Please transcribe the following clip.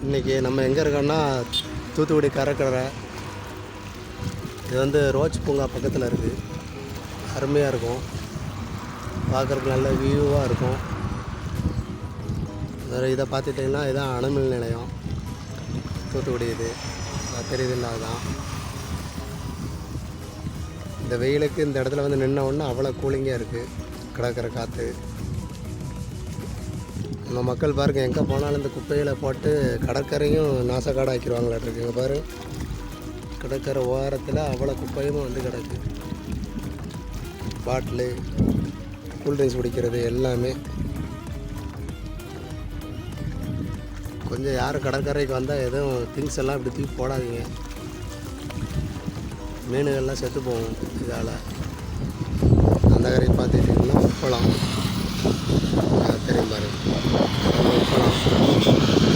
இன்றைக்கி நம்ம எங்கே இருக்கோம்னா தூத்துக்குடி கடற்கரை. இது வந்து ரோஜ் பூங்கா பக்கத்தில் இருக்குது. அருமையாக இருக்கும், பார்க்குறதுக்கு நல்ல வியூவாக இருக்கும். வேறு இதை பார்த்துட்டிங்கன்னா இதுதான் அணுமின் நிலையம் தூத்துக்குடி. இது தெரியுதுல்ல, அதுதான். இந்த வெயிலுக்கு இந்த இடத்துல வந்து நின்ன உடனே அவ்வளோ கூலிங்காக இருக்குது. கடற்கரை காற்று. நம்ம மக்கள் பாருங்க, எங்கே போனாலும் இந்த குப்பைகளை போட்டு கடற்கரையும் நாசக்காடு ஆக்கிடுவாங்களாட்டு இங்கே பாரு. கடற்கரை ஓரத்தில் அவ்வளோ குப்பையும் வந்து கிடக்கு. பாட்டிலு, கூல்ட்ரிங்க்ஸ் குடிக்கிறது எல்லாமே. கொஞ்சம் யாரும் கடற்கரைக்கு வந்தால் எதுவும் திங்ஸ் எல்லாம் இப்படி தூக்கி போடாதீங்க. மீனுகள்லாம் செத்து போகும் இதால். அந்த கரைக்கு பார்த்துக்கிட்டிங்கன்னா உப்பளம் தெரியும் பாருங்க, உப்பளம்.